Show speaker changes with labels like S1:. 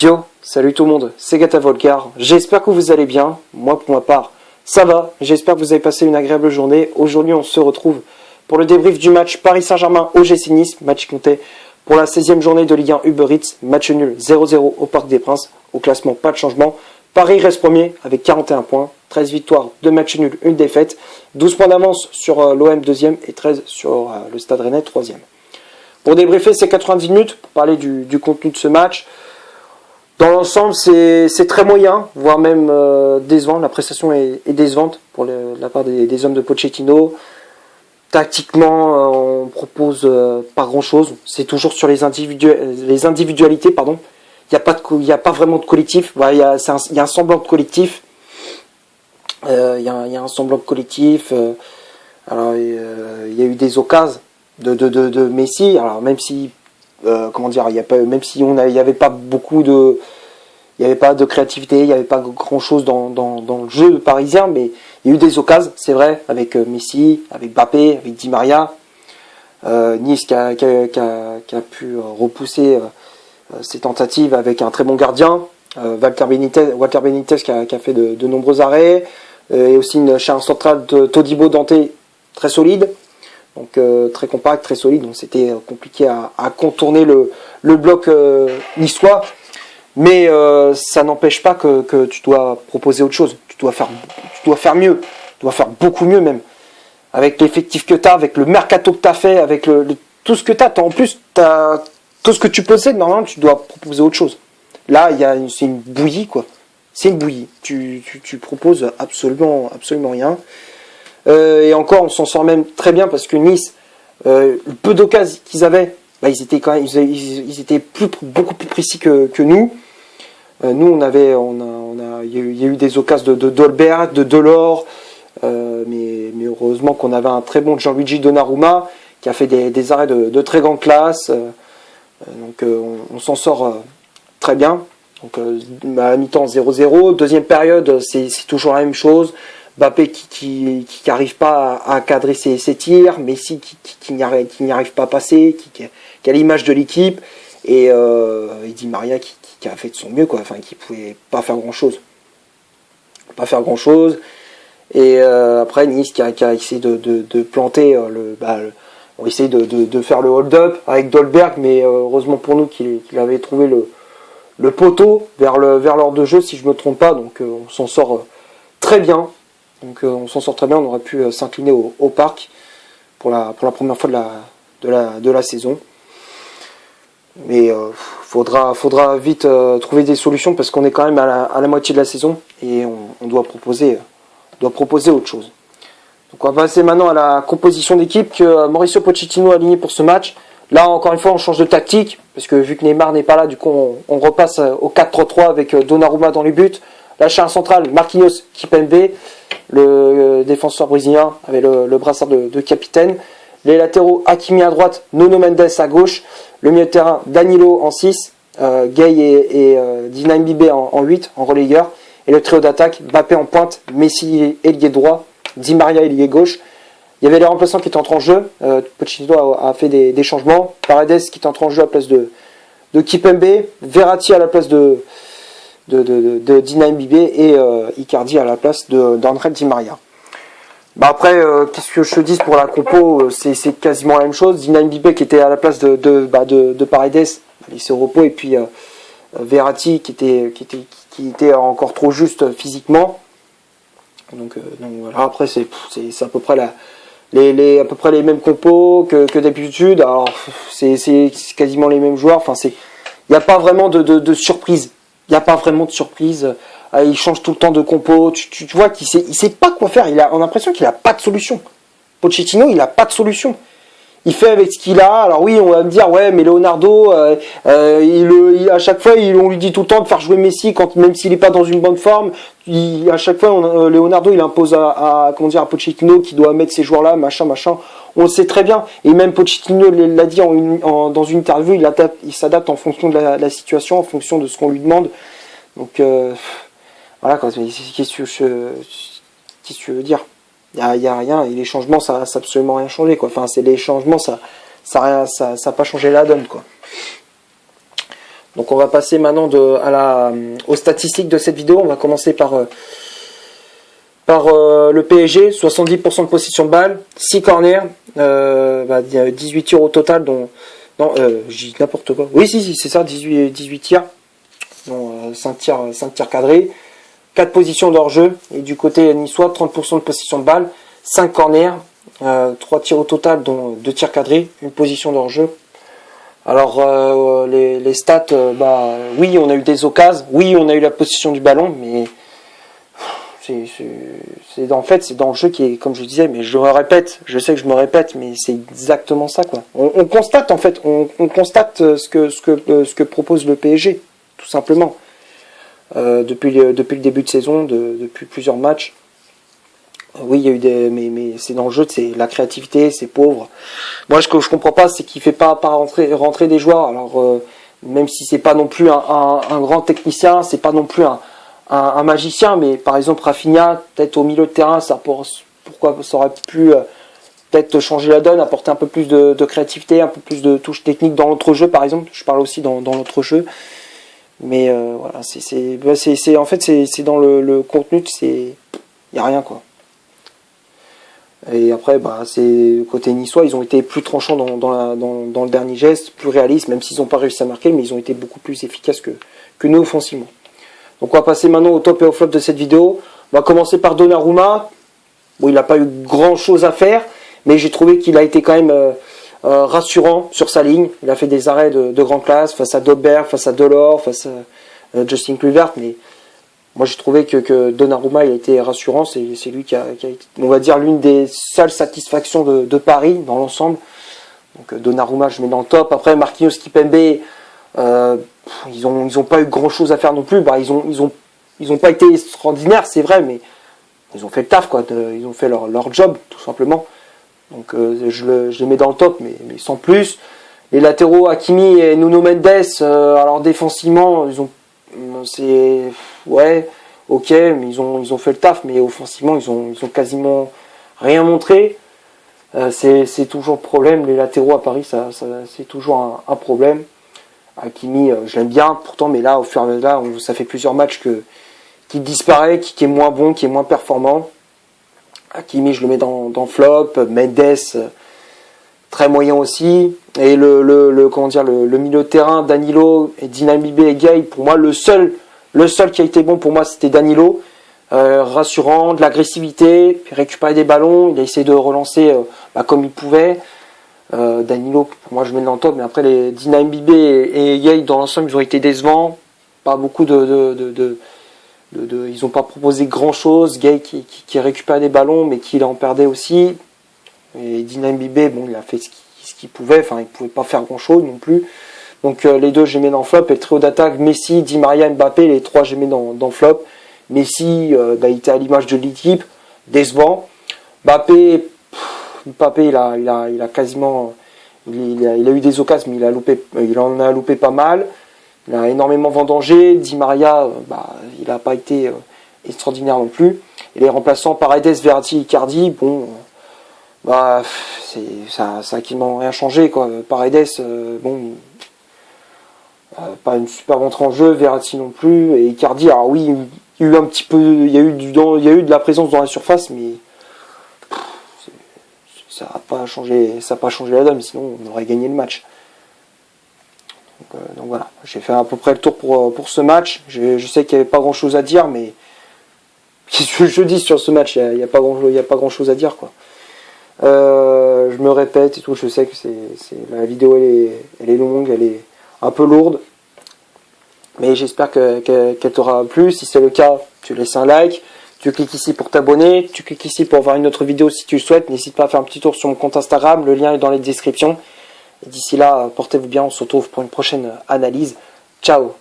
S1: Yo, salut tout le monde, c'est Gata Volcar, j'espère que vous allez bien, moi pour ma part ça va, j'espère que vous avez passé une agréable journée. Aujourd'hui on se retrouve pour le débrief du match Paris Saint-Germain OGC Nice, match qui comptait pour la 16e journée de Ligue 1 Uber Eats, match nul 0-0 au Parc des Princes, au classement pas de changement. Paris reste premier avec 41 points, 13 victoires, 2 matchs nuls, 1 défaite, 12 points d'avance sur l'OM 2e et 13 sur le Stade Rennais 3e. Pour débriefer ces 90 minutes, pour parler du contenu de ce match, dans l'ensemble, c'est très moyen, voire même décevant. La prestation est décevante pour la part des hommes de Pochettino. Tactiquement, on propose pas grand-chose. C'est toujours sur les individualités. Pardon. Il n'y a pas vraiment de collectif. Il y a un semblant de collectif. Il y a un semblant de collectif. Alors, il y a eu des occasions de Messi. Alors, même si... même si il n'y avait pas beaucoup de, il n'y avait pas de créativité, il n'y avait pas grand chose dans le jeu parisien, mais il y a eu des occasions, c'est vrai, avec Messi, avec Mbappé, avec Di Maria, Nice qui a pu repousser ses tentatives avec un très bon gardien, Walter Benitez qui a fait de nombreux arrêts, et aussi une charge centrale de Todibo Dante très solide. Donc très compact, très solide, donc c'était compliqué à contourner le bloc niçois. Mais ça n'empêche pas que tu dois proposer autre chose. Tu dois faire mieux. Tu dois faire beaucoup mieux même. Avec l'effectif que tu as, avec le mercato que tu as fait, avec tout ce que tu as. En plus, tout ce que tu possèdes, normalement, tu dois proposer autre chose. Là, c'est une bouillie, quoi. C'est une bouillie. Tu proposes absolument rien. Et encore, on s'en sort même très bien parce que Nice, le peu d'occasions qu'ils avaient, ils étaient beaucoup plus précis que nous. Nous, il y a eu des occasions de Dolberg, de Delors, mais heureusement qu'on avait un très bon Gianluigi Donnarumma qui a fait des arrêts de très grande classe. Donc on s'en sort très bien. Donc à la mi-temps 0-0, deuxième période c'est toujours la même chose. Mbappé qui n'arrive pas à cadrer ses tirs, Messi qui n'y arrive pas à passer, qui a l'image de l'équipe, et Di Maria qui a fait de son mieux, quoi, enfin qui pouvait pas faire grand chose. Et après Nice qui a essayé de planter on essaye de faire le hold-up avec Dolberg, mais heureusement pour nous qu'il avait trouvé le poteau vers l'heure de jeu, si je me trompe pas, donc on s'en sort très bien. Donc on s'en sort très bien, on aurait pu s'incliner au parc pour la première fois de la saison. Mais faudra vite trouver des solutions parce qu'on est quand même à la moitié de la saison et on doit proposer autre chose. Donc on va passer maintenant à la composition d'équipe que Mauricio Pochettino a alignée pour ce match. Là encore une fois on change de tactique parce que vu que Neymar n'est pas là, du coup on repasse au 4-3-3 avec Donnarumma dans les buts. La charge centrale, Marquinhos, Kimpembe, le défenseur brésilien avec le brassard de capitaine. Les latéraux, Hakimi à droite, Nuno Mendes à gauche. Le milieu de terrain, Danilo en 6, Gay et Dina Mbibe en 8, en relayeur. Et le trio d'attaque, Mbappé en pointe, Messi ailier droit, Di Maria ailier gauche. Il y avait les remplaçants qui étaient entrés en jeu. Pochettino a fait des changements. Paredes qui est entré en jeu à la place de Kimpembe, Verratti à la place de Dina Mbibe et Icardi à la place d'André Di Maria. Après, qu'est-ce que je te dis pour la compo, c'est quasiment la même chose. Dina Mbibe qui était à la place de Paredes, il s'est au repos, et puis Verratti qui était encore trop juste physiquement. Donc voilà. Après c'est à peu près à peu près les mêmes compos que d'habitude. Alors c'est quasiment les mêmes joueurs. Enfin il n'y a pas vraiment de surprise. Il n'y a pas vraiment de surprise. Il change tout le temps de compo. Tu vois qu'il sait pas quoi faire. On a l'impression qu'il a pas de solution. Pochettino, il a pas de solution. Il fait avec ce qu'il a. Alors oui, on va me dire, ouais, mais Leonardo, à chaque fois, on lui dit tout le temps de faire jouer Messi, même s'il n'est pas dans une bonne forme. À chaque fois, Leonardo, il impose à Pochettino qui doit mettre ces joueurs-là, machin. On le sait très bien. Et même Pochettino l'a dit dans une interview, il s'adapte en fonction de la situation, en fonction de ce qu'on lui demande. Donc, voilà, quoi. Qu'est-ce que tu veux dire ? Il y a rien, et les changements ça n'a absolument rien changé, quoi. Enfin, c'est les changements, ça n'a pas changé la donne, quoi. Donc on va passer maintenant aux statistiques de cette vidéo. On va commencer par le PSG, 70% de possession de balle, 6 corners, 18 tirs au total, dont... Non, j'ai dit n'importe quoi. Oui, si, c'est ça, 18 tirs, dont 5 tirs cadrés, 4 positions d'hors-jeu, et du côté niçois, 30% de possession de balle, 5 corners, 3 tirs au total, dont 2 tirs cadrés, une position d'hors-jeu. Alors, les stats, oui, on a eu des occasions, oui, on a eu la possession du ballon, mais en fait, c'est dans le jeu qui est, comme je disais, mais je me répète, je sais que je me répète, mais c'est exactement ça, quoi. On constate, en fait, on constate ce que propose le PSG, tout simplement. Depuis le début de saison, depuis plusieurs matchs. Oui, il y a eu mais c'est dans le jeu, c'est la créativité, c'est pauvre. Moi, ce que je comprends pas, c'est qu'il fait pas rentrer des joueurs. Alors, même si c'est pas non plus un grand technicien, c'est pas non plus un magicien, mais par exemple Rafinha, peut-être au milieu de terrain, pourquoi ça aurait pu peut-être changer la donne, apporter un peu plus de créativité, un peu plus de touche technique dans l'autre jeu, par exemple. Je parle aussi dans l'autre jeu. Mais voilà, en fait c'est dans le contenu, il y a rien, quoi. Et après, c'est côté niçois, ils ont été plus tranchants dans le dernier geste, plus réalistes, même s'ils n'ont pas réussi à marquer, mais ils ont été beaucoup plus efficaces que nous offensivement. Donc on va passer maintenant au top et au flop de cette vidéo. On va commencer par Donnarumma. Bon, il n'a pas eu grand chose à faire, mais j'ai trouvé qu'il a été quand même rassurant sur sa ligne. Il a fait des arrêts de grande classe face à Dolberg, face à Delors, face à Justin Kluivert, mais moi j'ai trouvé que Donnarumma il a été rassurant. C'est lui qui a été, on va dire, l'une des seules satisfactions de Paris dans l'ensemble. Donc Donnarumma je mets dans le top. Après Marquinhos, Kimpembe, ils ont pas eu grand chose à faire non plus. Ils ont pas été extraordinaires, c'est vrai, mais ils ont fait le taf, quoi. Ils ont fait leur job, tout simplement. Donc je les mets dans le top, mais sans plus. Les latéraux Hakimi et Nuno Mendes, alors défensivement, ouais, ok, mais ils ont fait le taf, mais offensivement, ils ont quasiment rien montré. C'est toujours le problème. Les latéraux à Paris, c'est toujours un problème. Hakimi, je l'aime bien, pourtant, mais là, au fur et à mesure, ça fait plusieurs matchs qu'il disparaît, qui est moins bon, qui est moins performant. Hakimi, je le mets dans flop. Mendes, très moyen aussi. Et le milieu de terrain, Danilo et Dinamibé et Gay, pour moi, le seul qui a été bon pour moi, c'était Danilo. Rassurant, de l'agressivité, récupérer des ballons, il a essayé de relancer comme il pouvait. Danilo, pour moi je mets dans le top, mais après les Dinamibé et Gay dans l'ensemble, ils ont été décevants. Pas beaucoup ils n'ont pas proposé grand chose. Gay qui récupérait des ballons, mais qui en perdait aussi. Et Dinamibé, bon, il a fait ce qu'il pouvait, enfin il pouvait pas faire grand chose non plus. Donc les deux je mets dans flop. Et le trio d'attaque, Messi, Di Maria, Mbappé, les trois je mets dans flop. Messi, il était à l'image de l'équipe, décevant. Mbappé, il a quasiment, il a eu des occasions, mais il en a loupé pas mal. Il a énormément vendangé. Di Maria, il n'a pas été extraordinaire non plus. Et les remplaçants Paredes, Verratti, Icardi, bon, ça a quasiment rien changé, quoi. Paredes, pas une super entrée en jeu. Verratti non plus. Et Icardi, alors oui, il y a eu un petit peu, il y a eu de la présence dans la surface, mais ça n'a pas changé la donne, sinon on aurait gagné le match. Donc voilà, j'ai fait à peu près le tour pour ce match. Je sais qu'il n'y avait pas grand chose à dire, mais qu'est-ce que je dis sur ce match, il n'y a pas grand chose à dire, quoi. Je me répète et tout, je sais que la vidéo elle est longue, elle est un peu lourde, mais j'espère qu'elle t'aura plu. Si c'est le cas, tu laisses un like, tu cliques ici pour t'abonner, tu cliques ici pour voir une autre vidéo si tu le souhaites. N'hésite pas à faire un petit tour sur mon compte Instagram, le lien est dans les descriptions. Et d'ici là, portez-vous bien, on se retrouve pour une prochaine analyse. Ciao!